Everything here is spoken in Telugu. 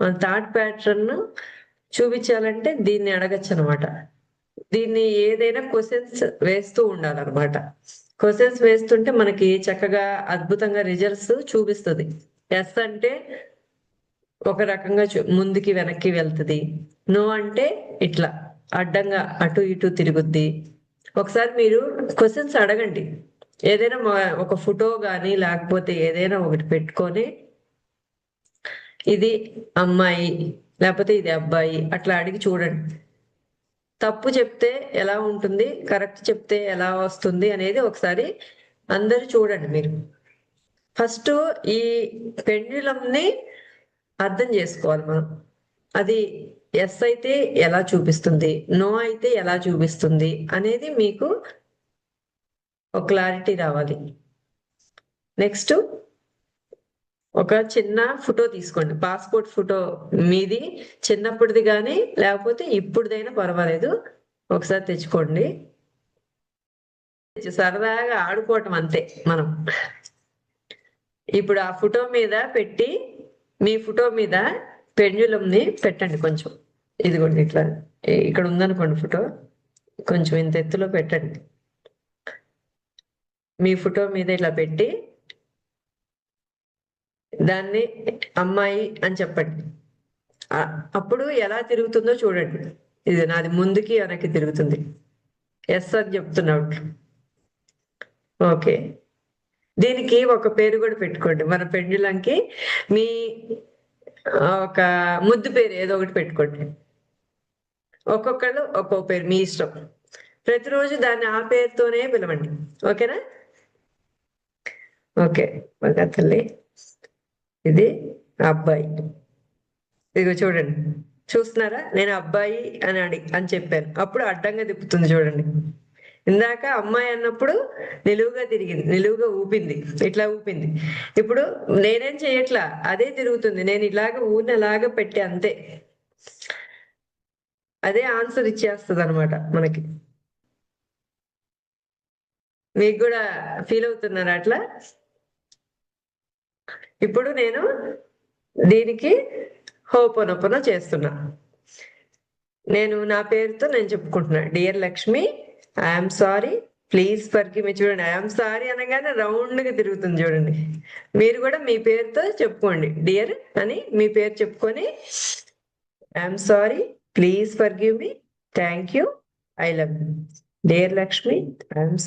మన థాట్ ప్యాటర్న్ చూపించాలంటే దీన్ని అడగచ్చు అనమాట. దీన్ని ఏదైనా క్వశ్చన్స్ వేస్తూ ఉండాలన్నమాట. క్వశ్చన్స్ వేస్తుంటే మనకి చక్కగా అద్భుతంగా రిజల్ట్స్ చూపిస్తుంది. ఎస్ అంటే ఒక రకంగా ముందుకి వెనక్కి వెళ్తుంది. నో అంటే ఇట్లా అడ్డంగా అటు ఇటు తిరుగుద్ది. ఒకసారి మీరు క్వశ్చన్స్ అడగండి. ఏదైనా ఒక ఫోటో గాని లేకపోతే ఏదైనా ఒకటి పెట్టుకొని ఇది అమ్మాయి లేకపోతే ఇది అబ్బాయి అట్లా అడిగి చూడండి. తప్పు చెప్తే ఎలా ఉంటుంది, కరెక్ట్ చెప్తే ఎలా వస్తుంది అనేది ఒకసారి అందరు చూడండి మీరు. ఫస్ట్ ఈ పెండ్యులంని అర్థం చేసుకోవాలి మనం. అది ఎస్ అయితే ఎలా చూపిస్తుంది, నో అయితే ఎలా చూపిస్తుంది అనేది మీకు ఒక క్లారిటీ రావాలి. నెక్స్ట్ ఒక చిన్న ఫోటో తీసుకోండి. పాస్పోర్ట్ ఫోటో మీది చిన్నప్పటిది కానీ లేకపోతే ఇప్పుడుదైనా పర్వాలేదు, ఒకసారి తెచ్చుకోండి. సరదాగా ఆడుకోవటం అంతే మనం. ఇప్పుడు ఆ ఫోటో మీద పెట్టి మీ ఫోటో మీద పెండ్యులంని పెట్టండి కొంచెం. ఇదిగోండి ఇట్లా ఇక్కడ ఉందనుకోండి ఫోటో, కొంచెం ఇంత ఎత్తులో పెట్టండి. మీ ఫోటో మీద ఇట్లా పెట్టి దాన్ని అమ్మాయి అని చెప్పండి. అప్పుడు ఎలా తిరుగుతుందో చూడండి. ఇది నాది ముందుకి వెనక్కి తిరుగుతుంది. ఎస్ అని చెప్తున్నాడు. ఓకే, దీనికి ఒక పేరు కూడా పెట్టుకోండి. మన పెండ్యులంకి మీ ఒక ముద్దు పేరు ఏదో ఒకటి పెట్టుకోండి. ఒక్కొక్కళ్ళు ఒక్కొక్క పేరు మీ ఇష్టం. ప్రతిరోజు దాన్ని ఆ పేరుతోనే పిలవండి. ఓకేనా? ఓకే, ఒక తల్లి ఇది అబ్బాయి. ఇదిగో చూడండి, చూస్తున్నారా? నేను అబ్బాయి అని చెప్పాను, అప్పుడు అడ్డంగా తిప్పుతుంది చూడండి. ఇందాక అమ్మాయి అన్నప్పుడు నిలువుగా తిరిగింది, నిలువుగా ఊపింది, ఇట్లా ఊపింది. ఇప్పుడు నేనేం చెయ్యట్లా, అదే తిరుగుతుంది. నేను ఇలాగ ఊరినలాగా పెట్టే అంతే, అదే ఆన్సర్ ఇచ్చేస్తుంది అనమాట మనకి. మీకు కూడా ఫీల్ అవుతున్నారా అట్లా? ఇప్పుడు నేను దీనికి హోపోనోపోనో చేస్తున్నా. నేను నా పేరుతో నేను చెప్పుకుంటున్నా, dear Lakshmi, I'm sorry, please forgive me. చూడండి, ఐఎమ్ సారీ అనగానే రౌండ్ గా తిరుగుతుంది చూడండి. మీరు కూడా మీ పేరుతో చెప్పుకోండి, డియర్ అని మీ పేరు చెప్పుకొని, I'm sorry, please forgive me, thank you, I love you, dear Lakshmi, I'm